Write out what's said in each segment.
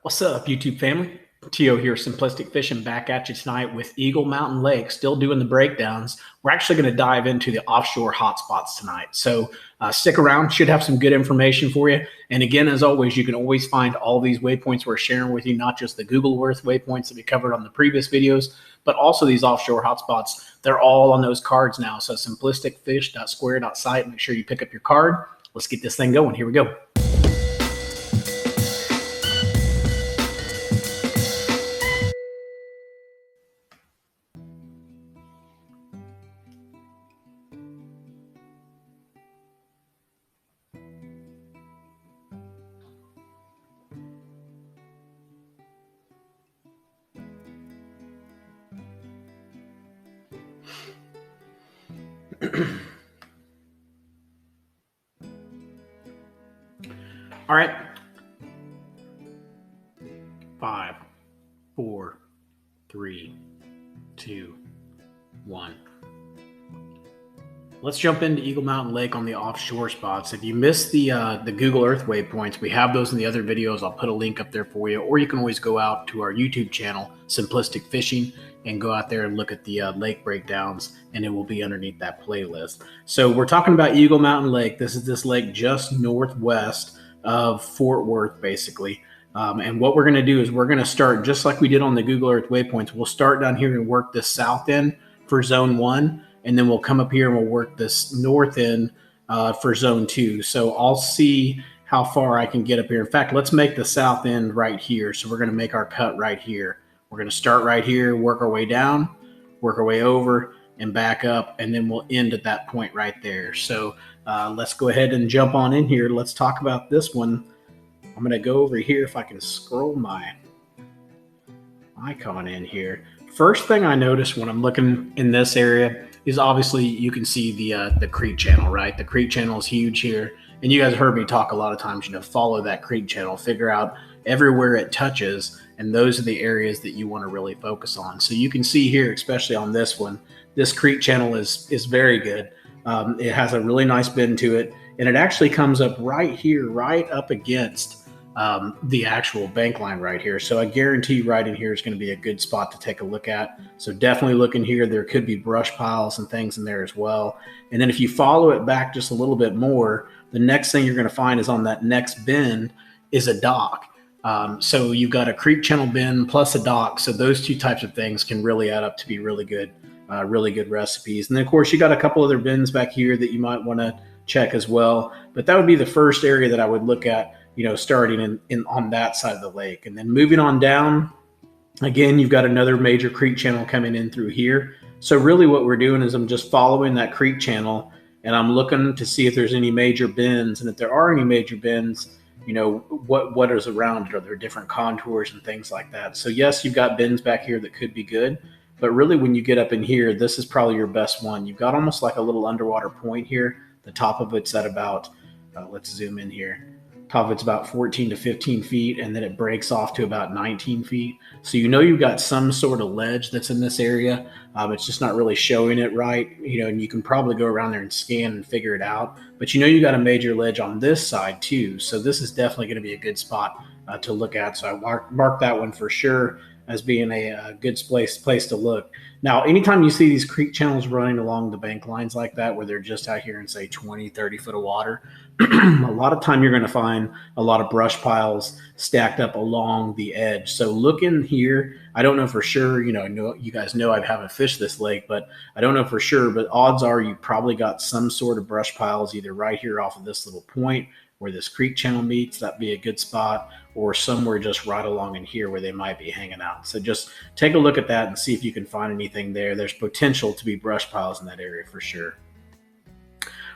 What's up, YouTube family? Tio here, Simplistic Fishing, back at you tonight with Eagle Mountain Lake, still doing the breakdowns. We're actually going to dive into the offshore hotspots tonight. So stick around, should have some good information for you. And again, as always, you can always find all these waypoints we're sharing with you, not just the Google Earth waypoints that we covered on the previous videos, but also these offshore hotspots. They're all on those cards now. So simplisticfish.square.site, make sure you pick up your card. Let's get this thing going. Here we go. All right. 5, 4, 3, 2, 1. Let's jump into Eagle Mountain Lake on the offshore spots. If you missed the Google Earth waypoints, we have those in the other videos. I'll put a link up there for you, or you can always go out to our YouTube channel, Simplistic Fishing, and go out there and look at the lake breakdowns, and it will be underneath that playlist. So we're talking about Eagle Mountain Lake. This is this lake just northwest of Fort Worth, basically. And what we're going to do is we're going to start just like we did on the Google Earth waypoints. We'll start down here and work the south end for zone 1, and then we'll come up here and we'll work this north end for zone 2. So I'll see how far I can get up here. In fact, let's make the south end right here. So we're going to make our cut right here. We're going to start right here, work our way down, work our way over, and back up, and then we'll end at that point right there. So let's go ahead and jump on in here. Let's talk about this one. I'm going to go over here if I can scroll my icon in here. First thing I notice when I'm looking in this area is obviously you can see the creek channel, right? The creek channel is huge here. And you guys heard me talk a lot of times, follow that creek channel, figure out everywhere it touches. And those are the areas that you want to really focus on. So you can see here, especially on this one, this creek channel is very good. It has a really nice bend to it. And it actually comes up right here, right up against the actual bank line right here. So I guarantee you right in here is going to be a good spot to take a look at. So definitely look in here. There could be brush piles and things in there as well. And then if you follow it back just a little bit more, the next thing you're going to find is on that next bend is a dock. So you've got a creek channel bend plus a dock. So those two types of things can really add up to be really good recipes. And then of course you got a couple other bends back here that you might want to check as well. But that would be the first area that I would look at, starting in on that side of the lake. And then moving on down, again, you've got another major creek channel coming in through here. So really what we're doing is I'm just following that creek channel and I'm looking to see if there's any major bends. And if there are any major bends, what is around it? Are there different contours and things like that? So yes, you've got bends back here that could be good, but really when you get up in here, this is probably your best one. You've got almost like a little underwater point here. The top of it's at about, let's zoom in here. Top of it's about 14 to 15 feet, and then it breaks off to about 19 feet. So you've got some sort of ledge that's in this area. It's just not really showing it right, and you can probably go around there and scan and figure it out. But you got a major ledge on this side too. So this is definitely going to be a good spot to look at. So I mark that one for sure as being a good place to look. Now, anytime you see these creek channels running along the bank lines like that, where they're just out here in, say, 20, 30 foot of water, a lot of time you're going to find a lot of brush piles stacked up along the edge. So look in here. I don't know for sure, you guys know I haven't fished this lake, but I don't know for sure, but odds are you probably got some sort of brush piles either right here off of this little point where this creek channel meets. That'd be a good spot, or somewhere just right along in here where they might be hanging out. So just take a look at that and see if you can find anything there. There's potential to be brush piles in that area for sure.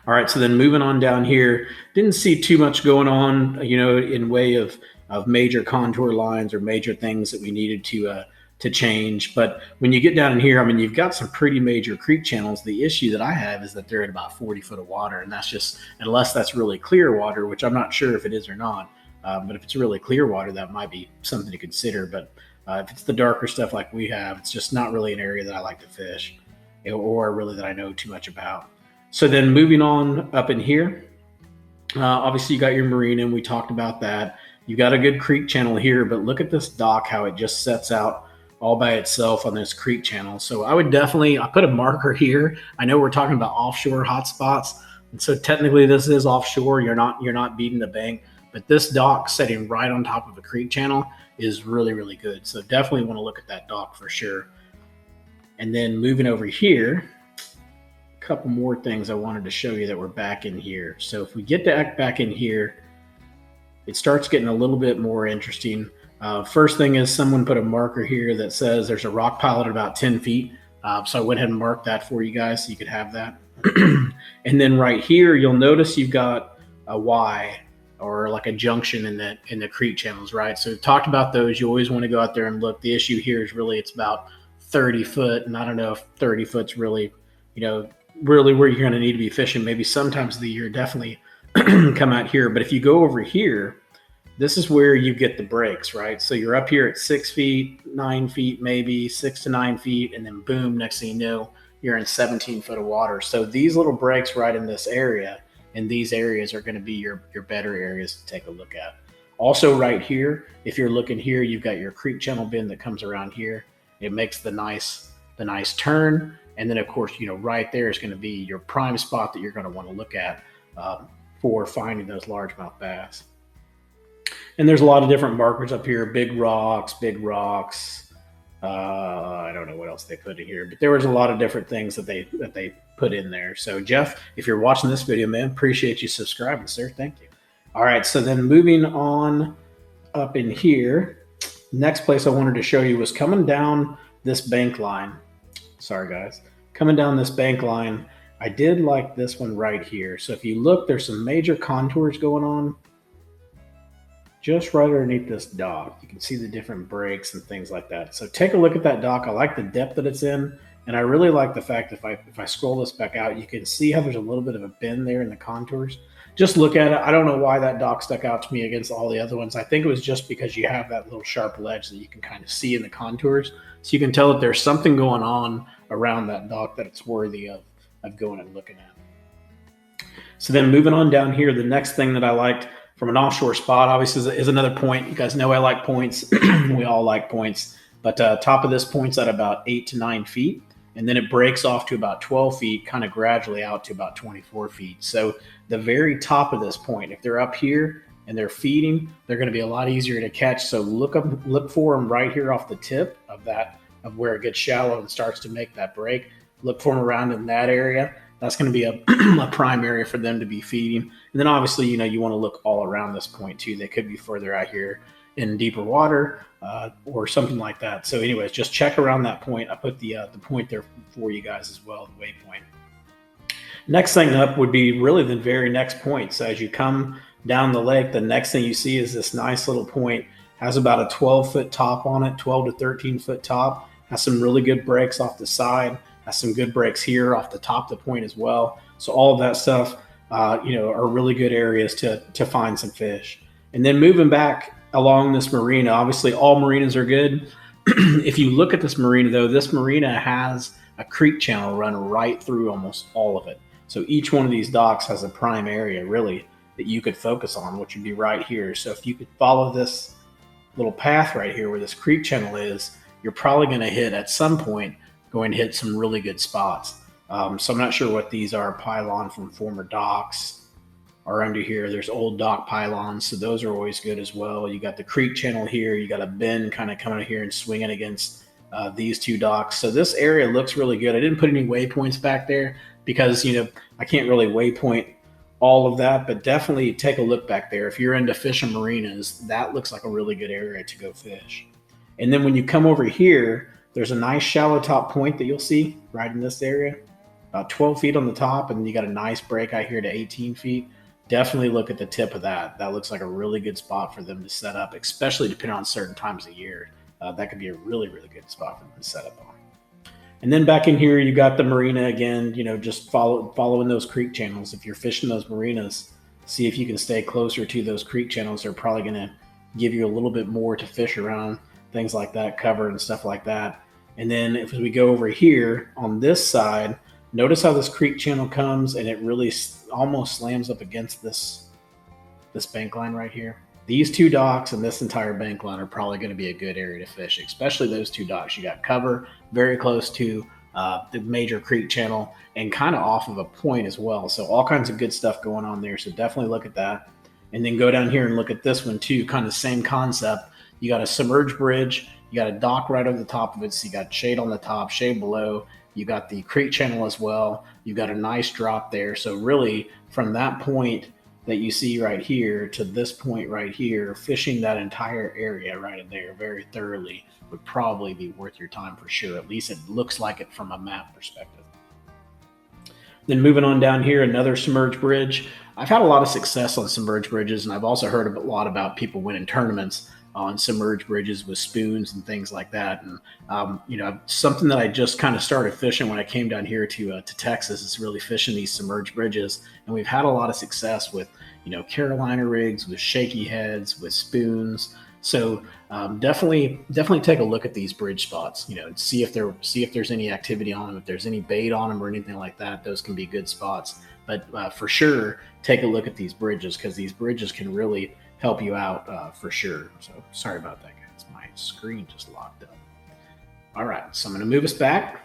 All right, so then moving on down here, didn't see too much going on, in way of major contour lines or major things that we needed to change. But when you get down in here, you've got some pretty major creek channels. The issue that I have is that they're at about 40 foot of water, and that's just, unless that's really clear water, which I'm not sure if it is or not. But if it's really clear water, that might be something to consider. But if it's the darker stuff like we have, it's just not really an area that I like to fish, or really that I know too much about. So then moving on up in here, obviously you got your marina, and we talked about that. You got a good creek channel here, but look at this dock, how it just sets out all by itself on this creek channel. So I put a marker here. I know we're talking about offshore hotspots, and so technically this is offshore. You're not beating the bank, but this dock setting right on top of a creek channel is really, really good. So definitely want to look at that dock for sure. And then moving over here, a couple more things I wanted to show you that we're back in here. So if we get back in here, it starts getting a little bit more interesting. First thing is someone put a marker here that says there's a rock pile at about 10 feet. So I went ahead and marked that for you guys so you could have that. And then right here, you'll notice you've got a Y, or like a junction in the creek channels, right? So we've talked about those. You always want to go out there and look. The issue here is really it's about 30 foot, and I don't know if 30 foot's really, really where you're going to need to be fishing. Maybe sometimes of the year, definitely come out here. But if you go over here, this is where you get the breaks, right? So you're up here at 6 feet, 9 feet, maybe 6 to 9 feet, and then boom, next thing you know, you're in 17 foot of water. So these little breaks right in this area, and these areas are going to be your better areas to take a look at. Also right here, if you're looking here, you've got your creek channel bend that comes around here. It makes the nice turn. And then of course, right there is going to be your prime spot that you're going to want to look at for finding those largemouth bass. And there's a lot of different markers up here, big rocks. I don't know what else they put in here, but there was a lot of different things that they put in there. So Jeff, if you're watching this video, man, appreciate you subscribing, sir. Thank you. All right, so then moving on up in here, next place I wanted to show you was coming down this bank line. Sorry, guys. Coming down this bank line, I did like this one right here. So if you look, there's some major contours going on just right underneath this dock. You can see the different breaks and things like that. So take a look at that dock. I like the depth that it's in, and I really like the fact that if I scroll this back out, you can see how there's a little bit of a bend there in the contours. Just look at it. I don't know why that dock stuck out to me against all the other ones. I think it was just because you have that little sharp ledge that you can kind of see in the contours. So you can tell that there's something going on around that dock that it's worthy of going and looking at. So then moving on down here, the next thing that I liked from an offshore spot, obviously, is another point. You guys know I like points. We all like points. But top of this point's at about 8 to 9 feet. And then it breaks off to about 12 feet, kind of gradually out to about 24 feet. So the very top of this point, if they're up here and they're feeding, they're going to be a lot easier to catch. So look for them right here off the tip of where it gets shallow and starts to make that break. Look for them around in that area. That's going to be a prime area for them to be feeding. And then obviously, you want to look all around this point too. They could be further out here in deeper water or something like that. So anyways, just check around that point. I put the point there for you guys as well, the waypoint. Next thing up would be really the very next point. So as you come down the lake, the next thing you see is this nice little point. Has about a 12-foot top on it, 12 to 13-foot top. Has some really good breaks off the side. Has some good breaks here off the top of the point as well. So all of that stuff, are really good areas to find some fish. And then moving back along this marina, obviously all marinas are good. If you look at this marina though, this marina has a creek channel run right through almost all of it. So each one of these docks has a prime area really that you could focus on, which would be right here. So if you could follow this little path right here where this creek channel is, you're probably going to hit at some point, going to hit some really good spots. So I'm not sure what these are. Pylon from former docks are under here. There's old dock pylons, so those are always good as well. You got the creek channel here. You got a bend kind of coming here and swinging against these two docks. So this area looks really good. I didn't put any waypoints back there because I can't really waypoint all of that, but definitely take a look back there. If you're into fishing marinas, that looks like a really good area to go fish. And then when you come over here, there's a nice shallow top point that you'll see right in this area, about 12 feet on the top, and you got a nice break out here to 18 feet. Definitely look at the tip of that. That looks like a really good spot for them to set up, especially depending on certain times of year. That could be a really, really good spot for them to set up on. And then back in here, you got the marina again, just following those creek channels. If you're fishing those marinas, see if you can stay closer to those creek channels. They're probably going to give you a little bit more to fish around, things like that, cover and stuff like that. And then if we go over here on this side, notice how this creek channel comes and it really almost slams up against this bank line right here. These two docks and this entire bank line are probably going to be a good area to fish, especially those two docks. You got cover very close to the major creek channel and kind of off of a point as well. So all kinds of good stuff going on there. So definitely look at that. And then go down here and look at this one too, kind of same concept. You got a submerged bridge, you got a dock right over the top of it. So you got shade on the top, shade below. You got the creek channel as well. You got a nice drop there. So really from that point that you see right here to this point right here, fishing that entire area right in there very thoroughly would probably be worth your time for sure. At least it looks like it from a map perspective. Then moving on down here, another submerged bridge. I've had a lot of success on submerged bridges, and I've also heard a lot about people winning tournaments on submerged bridges with spoons and things like that. And something that I just kind of started fishing when I came down here to Texas is really fishing these submerged bridges, and we've had a lot of success with Carolina rigs, with shaky heads, with spoons. So definitely take a look at these bridge spots. See if there's any activity on them, if there's any bait on them or anything like that. Those can be good spots. But for sure, take a look at these bridges because these bridges can really help you out for sure. So sorry about that, guys. My screen just locked up. All right, so I'm going to move us back,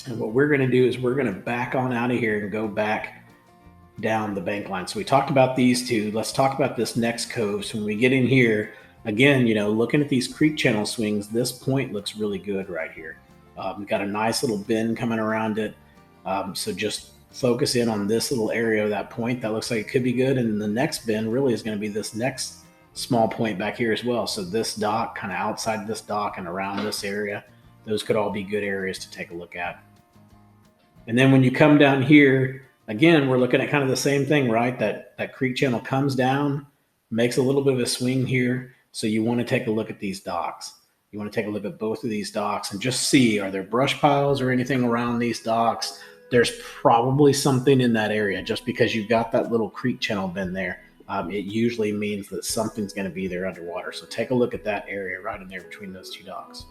and what we're going to do is we're going to back on out of here and go back down the bank line. So we talked about these two. Let's talk about this next cove. So when we get in here, again, looking at these creek channel swings, this point looks really good right here. We've got a nice little bend coming around it. So just focus in on this little area of that point. That looks like it could be good. And the next bend really is going to be this next small point back here as well. So this dock, kind of outside this dock and around this area, those could all be good areas to take a look at. And then when you come down here, again, we're looking at kind of the same thing, right? That creek channel comes down, makes a little bit of a swing here. So you want to take a look at these docks. You want to take a look at both of these docks and just see, are there brush piles or anything around these docks? There's probably something in that area. Just because you've got that little creek channel bend there, it usually means that something's going to be there underwater. So take a look at that area right in there between those two docks.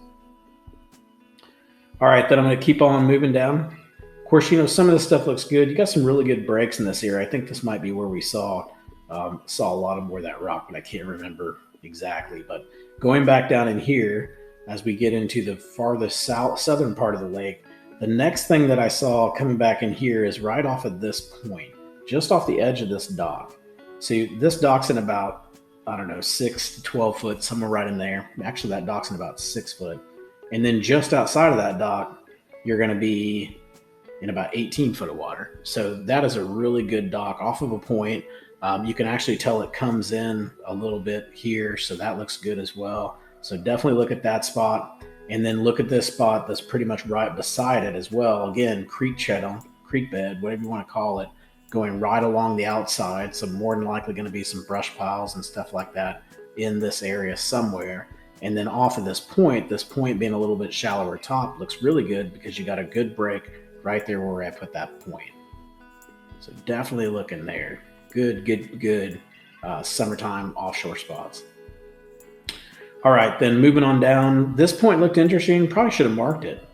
All right, then I'm going to keep on moving down. Of course, some of this stuff looks good. You got some really good breaks in this area. I think this might be where we saw a lot of more of that rock, but I can't remember exactly. But going back down in here, as we get into the farthest southern part of the lake, the next thing that I saw coming back in here is right off of this point, just off the edge of this dock. So this dock's in about, 6 to 12 foot, somewhere right in there. Actually, that dock's in about 6 foot. And then just outside of that dock, you're going to be in about 18 foot of water. So that is a really good dock off of a point. You can actually tell it comes in a little bit here. So that looks good as well. So definitely look at that spot. And then look at this spot that's pretty much right beside it as well. Again, creek channel, creek bed, whatever you want to call it, going right along the outside. So more than likely going to be some brush piles and stuff like that in this area somewhere. And then off of this point being a little bit shallower top looks really good because you got a good break right there where I put that point. So definitely look in there. Good summertime offshore spots. All right, then moving on down. This point looked interesting. Probably should have marked it.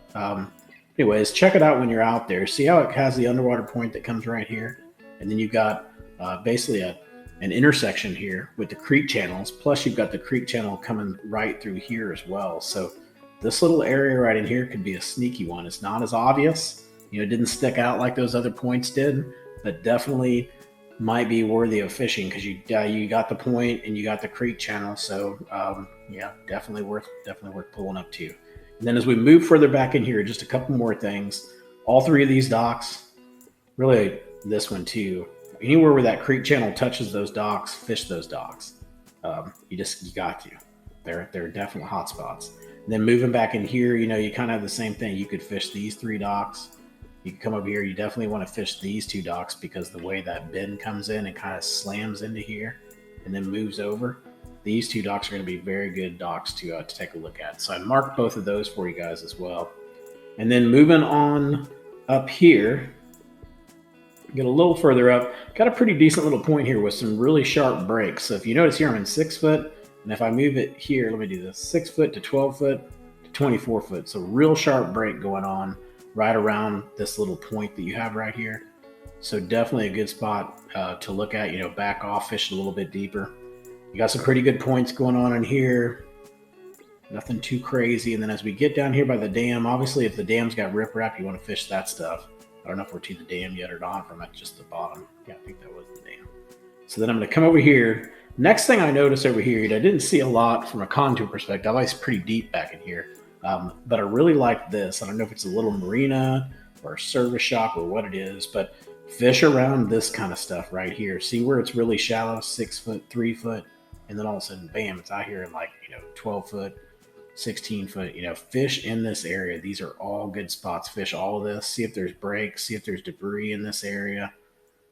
Anyways, check it out when you're out there. See how it has the underwater point that comes right here? And then you've got basically an intersection here with the creek channels. Plus, you've got the creek channel coming right through here as well. So this little area right in here could be a sneaky one. It's not as obvious. It didn't stick out like those other points did, but definitely might be worthy of fishing because you got the point and you got the creek channel. So definitely worth pulling up to. And then as we move further back in here, just a couple more things. All three of these docks, really this one too. Anywhere where that creek channel touches those docks, fish those docks. You got to. They're definitely hot spots. And then moving back in here, you kind of have the same thing. You could fish these three docks. You can come over here. You definitely want to fish these two docks because the way that bend comes in and kind of slams into here and then moves over. These two docks are going to be very good docks to take a look at. So I marked both of those for you guys as well. And then moving on up here, get a little further up, got a pretty decent little point here with some really sharp breaks. So if you notice here, I'm in 6 foot. And if I move it here, let me do this, 6 foot to 12 foot to 24 foot. So real sharp break going on right around this little point that you have right here. So definitely a good spot to look at, back off, fish a little bit deeper. You got some pretty good points going on in here. Nothing too crazy. And then as we get down here by the dam, obviously if the dam's got riprap, you want to fish that stuff. I don't know if we're to the dam yet or not, from just the bottom. Yeah, I think that was the dam. So then I'm going to come over here. Next thing I notice over here, I didn't see a lot from a contour perspective. It's pretty deep back in here. But I really like this. I don't know if it's a little marina or a service shop or what it is, but fish around this kind of stuff right here. See where it's really shallow, 6 foot, 3 foot, and then all of a sudden, bam, it's out here in like, 12 foot, 16 foot, fish in this area. These are all good spots. Fish all of this. See if there's breaks, see if there's debris in this area.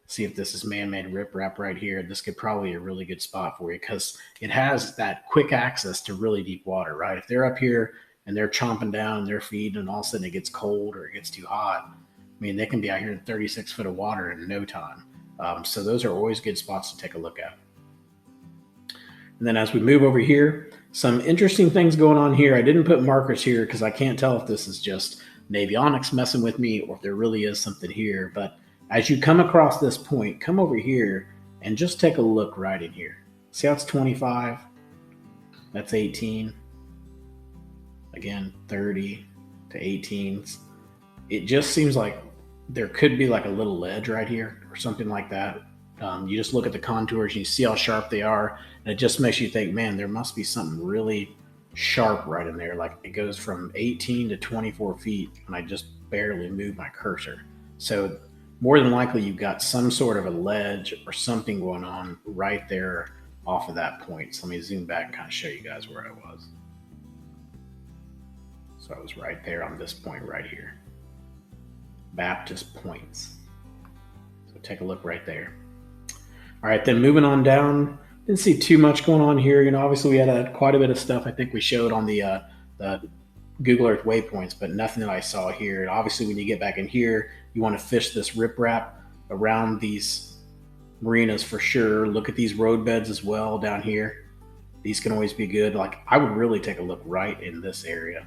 See if this is man-made riprap right here. This could probably be a really good spot for you because it has that quick access to really deep water, right? If they're up here and they're chomping down, they're feeding, and all of a sudden it gets cold or it gets too hot, I mean, they can be out here in 36 foot of water in no time. So those are always good spots to take a look at. And then as we move over here, some interesting things going on here. I didn't put markers here because I can't tell if this is just Navionics messing with me or if there really is something here. But as you come across this point, come over here and just take a look right in here. See how it's 25? That's 18. Again, 30 to 18. It just seems like there could be like a little ledge right here or something like that. You just look at the contours and you see how sharp they are, and it just makes you think, man, there must be something really sharp right in there. Like it goes from 18 to 24 feet, and I just barely move my cursor. So more than likely, you've got some sort of a ledge or something going on right there off of that point. So let me zoom back and kind of show you guys where I was. So I was right there on this point right here. Baptist Points. So take a look right there. All right, then moving on down, didn't see too much going on here. Obviously we had quite a bit of stuff I think we showed on the Google Earth waypoints, but nothing that I saw here. And obviously when you get back in here, you want to fish this riprap around these marinas for sure. Look at these road beds as well down here. These can always be good. Like I would really take a look right in this area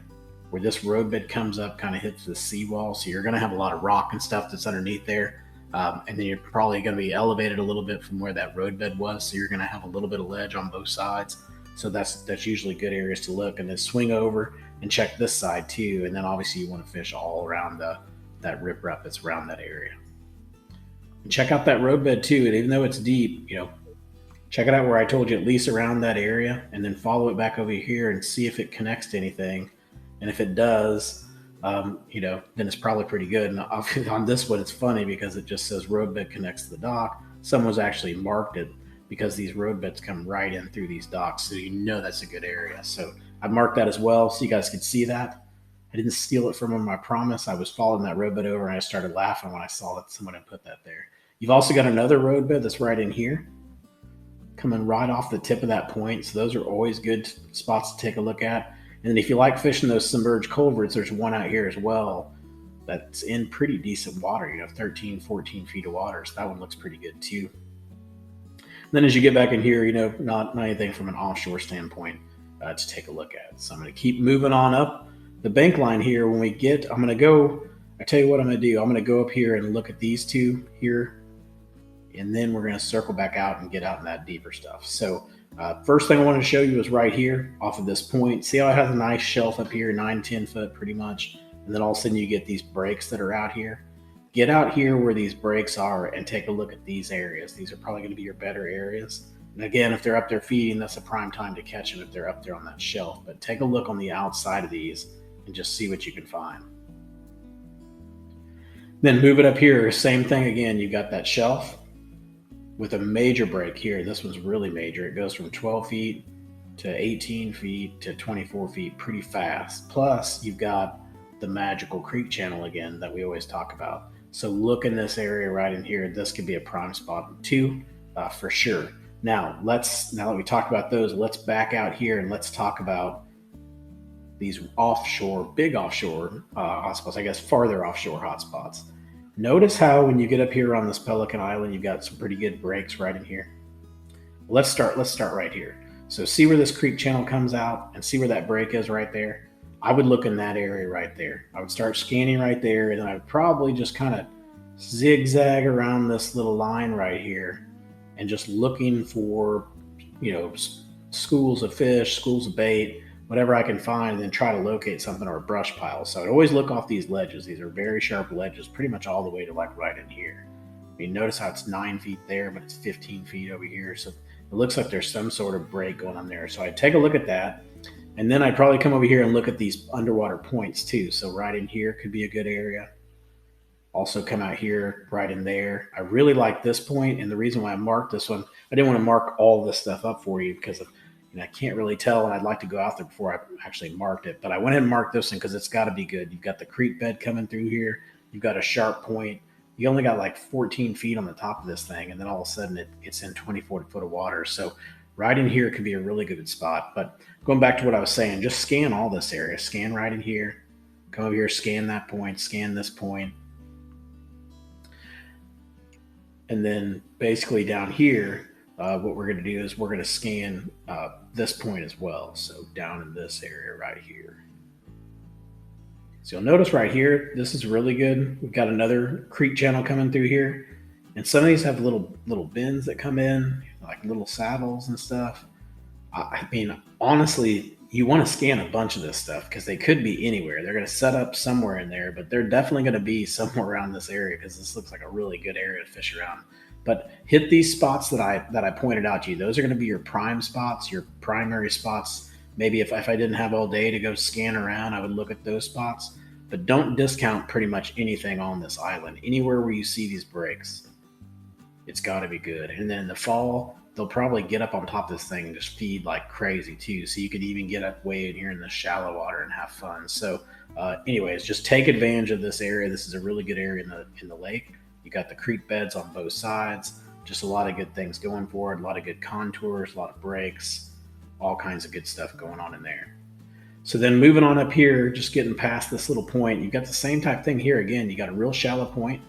where this road bed comes up, kind of hits the seawall. So you're going to have a lot of rock and stuff that's underneath there. And then you're probably going to be elevated a little bit from where that road bed was. So you're going to have a little bit of ledge on both sides. So that's usually good areas to look, and then swing over and check this side too. And then obviously you want to fish all around that riprap that's around that area. And check out that road bed too. And even though it's deep, check it out where I told you, at least around that area, and then follow it back over here and see if it connects to anything. And if it does, then it's probably pretty good. And on this one, it's funny because it just says roadbed connects to the dock. Someone's actually marked it because these roadbeds come right in through these docks. So that's a good area. So I marked that as well so you guys could see that. I didn't steal it from them, I promise. I was following that roadbed over and I started laughing when I saw that someone had put that there. You've also got another roadbed that's right in here, coming right off the tip of that point. So those are always good spots to take a look at. And then if you like fishing those submerged culverts, there's one out here as well that's in pretty decent water, 13, 14 feet of water. So that one looks pretty good too. And then as you get back in here, not anything from an offshore standpoint to take a look at. So I'm going to keep moving on up the bank line here. When we get, I tell you what I'm going to do. I'm going to go up here and look at these two here. And then we're going to circle back out and get out in that deeper stuff. So first thing I wanted to show you is right here off of this point. See how it has a nice shelf up here, 9-10 foot pretty much. And then all of a sudden you get these breaks that are out here. Get out here where these breaks are and take a look at these areas. These are probably going to be your better areas. And again, if they're up there feeding, that's a prime time to catch them if they're up there on that shelf. But take a look on the outside of these and just see what you can find. Then move it up here. Same thing again. You've got that shelf with a major break here. This one's really major. It goes from 12 feet to 18 feet to 24 feet pretty fast. Plus, you've got the magical creek channel again that we always talk about. So look in this area right in here. This could be a prime spot too, for sure. Now that we talked about those, let's back out here and let's talk about these big offshore hotspots, I guess farther offshore hotspots. Notice how when you get up here on this Pelican Island, you've got some pretty good breaks right in here. Let's start right here. So see where this creek channel comes out and see where that break is right there. I would look in that area right there. I would start scanning right there, and then I would probably just kind of zigzag around this little line right here and just looking for schools of fish, schools of bait, whatever I can find, and then try to locate something or a brush pile. So I'd always look off these ledges. These are very sharp ledges, pretty much all the way to like right in here. I mean, notice how it's 9 feet there, but it's 15 feet over here. So it looks like there's some sort of break going on there. So I'd take a look at that. And then I'd probably come over here and look at these underwater points too. So right in here could be a good area. Also come out here, right in there. I really like this point, and the reason why I marked this one, I didn't want to mark all this stuff up for you because I can't really tell, and I'd like to go out there before I actually marked it. But I went ahead and marked this one because it's got to be good. You've got the creek bed coming through here. You've got a sharp point. You only got like 14 feet on the top of this thing, and then all of a sudden it's in 24 foot of water. So right in here could be a really good spot. But going back to what I was saying, just scan all this area. Scan right in here. Come over here, scan that point, scan this point. And then basically down here, what we're going to do is we're going to scan this point as well. So down in this area right here. So you'll notice right here, this is really good. We've got another creek channel coming through here. And some of these have little bends that come in, like little saddles and stuff. I mean, honestly, you want to scan a bunch of this stuff because they could be anywhere. They're going to set up somewhere in there, but they're definitely going to be somewhere around this area because this looks like a really good area to fish around. But hit these spots that I pointed out to you. Those are going to be your prime spots, your primary spots. Maybe if I didn't have all day to go scan around, I would look at those spots. But don't discount pretty much anything on this island. Anywhere where you see these breaks, it's got to be good. And then in the fall, they'll probably get up on top of this thing and just feed like crazy too. So you could even get up way in here in the shallow water and have fun. So, anyways, just take advantage of this area. This is a really good area in the lake. You got the creek beds on both sides. Just a lot of good things going for it. A lot of good contours, a lot of breaks, all kinds of good stuff going on in there. So then moving on up here, just getting past this little point, you've got the same type thing here. Again, you got a real shallow point,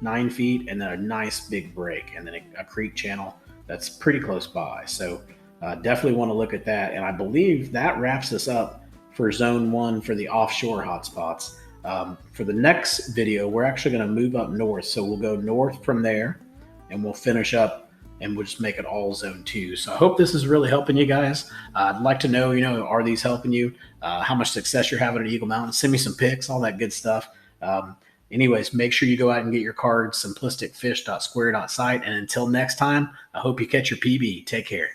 9 feet, and then a nice big break, and then a creek channel that's pretty close by. So definitely want to look at that. And I believe that wraps us up for zone 1 for the offshore hotspots. For the next video, we're actually going to move up north. So we'll go north from there and we'll finish up and we'll just make it all zone 2. So I hope this is really helping you guys. I'd like to know, are these helping you? How much success you're having at Eagle Mountain? Send me some pics, all that good stuff. Anyways, make sure you go out and get your card, simplisticfish.square.site. And until next time, I hope you catch your PB. Take care.